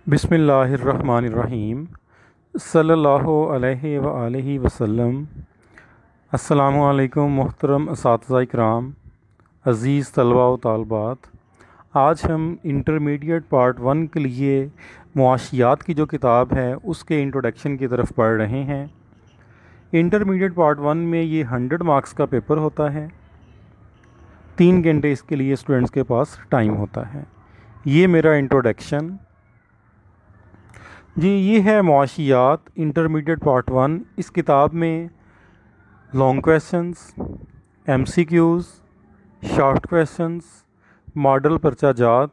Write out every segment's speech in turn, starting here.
बिस्मिल्लाहिर्रहमानिर्रहीम सल्लल्लाहु अलैहि व आलिहि वसल्लम। अस्सलामु अलैकुम मुहतरम असातिज़ा इकराम, अज़ीज़ तलबा व तालबात। आज हम इंटरमीडिएट पार्ट 1 के लिए मुआशियात की जो किताब है उसके इंट्रोडक्शन की तरफ पढ़ रहे हैं। इंटरमीडिएट पार्ट 1 में ये 100 मार्क्स का पेपर होता है। 3 घंटे इसके लिए स्टूडेंट्स के पास टाइम होता है। ये मेरा इंट्रोडक्शन जी, ये है मुआशियात इंटरमीडिएट पार्ट 1। इस किताब में long questions, MCQs, short questions, model पर्चाजात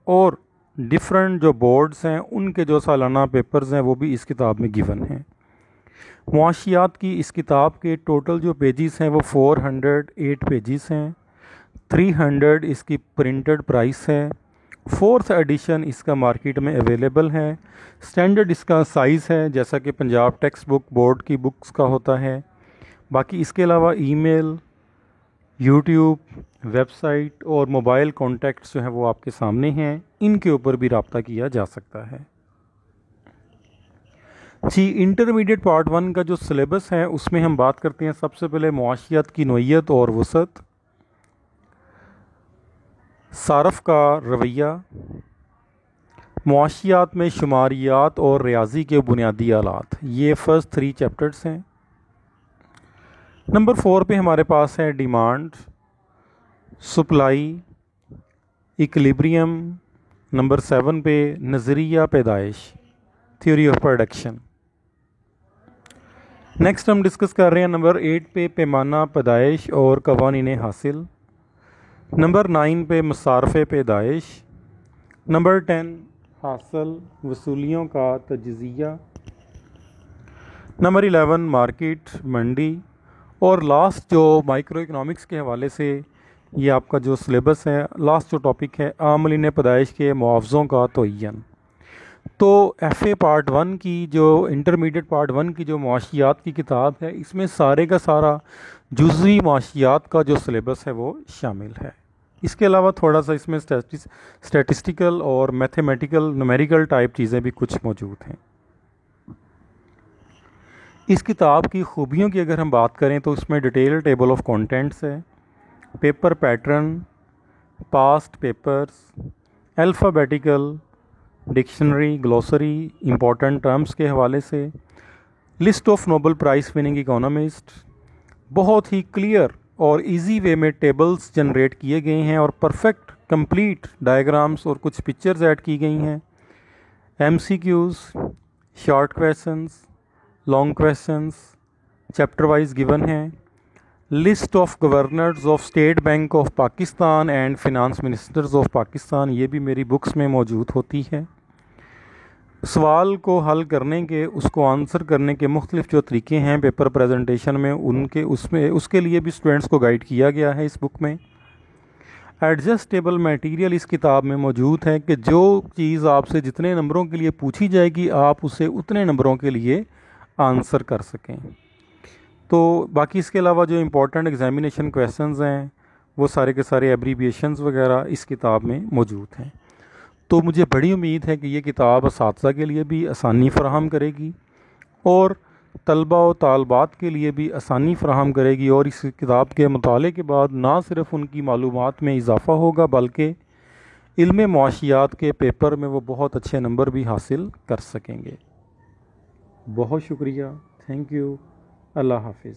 और डिफरेंट जो बोर्ड्स हैं उनके जो सालाना पेपर्स हैं वो भी इस किताब में गिवन हैं। मुआशियात की इस किताब के टोटल जो पेजेस हैं वो 408 पेजेस हैं। 300 इसकी प्रिंटेड प्राइस है। 4th एडिशन इसका मार्केट में अवेलेबल है। स्टैंडर्ड इसका साइज़ है जैसा कि पंजाब टेक्स्ट बुक बोर्ड की बुक्स का होता है। बाकी इसके अलावा ईमेल, यूट्यूब, वेबसाइट और मोबाइल कॉन्टैक्ट्स जो हैं वो आपके सामने हैं। इनके ऊपर भी रब्ता किया जा सकता है। जी, इंटरमीडिएट पार्ट 1 का जो सिलेबस है उसमें हम बात करते हैं सबसे पहले मुआशियात की नोयत और वसत, सारफ का रवैया, मुआशियात में शुमारियात और रियाजी के बुनियादी आलात। ये फर्स्ट 3 चैप्टर्स हैं। नंबर 4 पे हमारे पास है डिमांड, सप्लाई, इक्विलिब्रियम। नंबर 7 पे नज़रिया पैदाइश, थ्योरी ऑफ प्रोडक्शन। नेक्स्ट हम डिस्कस कर रहे हैं नंबर 8 पे पैमाना पैदाइश और कवानीन हासिल। नंबर 9 पे मसारफ़ पैदाइश। नंबर 10 हासिल वसूलियों का तज्ज़िया। नंबर 11 मार्केट मंडी। और लास्ट जो माइक्रो इकनॉमिक्स के हवाले से ये आपका जो सिलेबस है, लास्ट जो टॉपिक है आमलीन पैदाइश के मुआवज़ों का तयन। तो FA पार्ट 1 की जो इंटरमीडिएट पार्ट 1 की जो मुआशियात की किताब है इसमें सारे का सारा जुज़वी मुआशियात का जो सिलेबस है वो शामिल है। इसके अलावा थोड़ा सा इसमें स्टैटिस्टिकल और मैथमेटिकल न्यूमेरिकल टाइप चीज़ें भी कुछ मौजूद हैं। इस किताब की खूबियों की अगर हम बात करें तो उसमें डिटेल टेबल ऑफ कंटेंट्स है, paper pattern, past papers, alphabetical, dictionary, glossary, important terms के हवाले से, list of Nobel prize winning economist. बहुत ही क्लियर और इजी वे में टेबल्स जनरेट किए गए हैं और परफेक्ट कंप्लीट डायग्राम्स और कुछ पिक्चर्स ऐड की गई हैं। MCQs, short questions, long questions chapter wise given हैं। List of governors of State Bank of Pakistan and finance ministers of Pakistan, ये भी मेरी बुक्स में मौजूद होती है। सवाल को हल करने के, उसको आंसर करने के मुख्तलिफ जो तरीके हैं पेपर प्रेजेंटेशन में, उसके लिए भी स्टूडेंट्स को गाइड किया गया है इस बुक में। एडजस्टेबल मटेरियल इस किताब में मौजूद है कि जो चीज़ आपसे जितने नंबरों के लिए पूछी जाएगी आप उसे उतने नंबरों के लिए आंसर कर सकें। तो बाकी इसके अलावा जो इम्पोर्टेंट एग्जामिनेशन क्वेश्चंस हैं वो सारे के सारे एब्रीविएशंस वगैरह इस किताब में मौजूद हैं। तो मुझे बड़ी उम्मीद है कि ये किताब असातिज़ा के लिए भी आसानी फ़राहम करेगी और तलबा व तालबात के लिए भी आसानी फ़राहम करेगी। और इस किताब के मुताले के बाद ना सिर्फ उनकी मालूमात में इजाफ़ा होगा बल्कि इल्म मुआशियात के पेपर में वो बहुत अच्छे नंबर भी हासिल कर सकेंगे। बहुत शुक्रिया, थैंक यू, अल्लाह हाफिज़।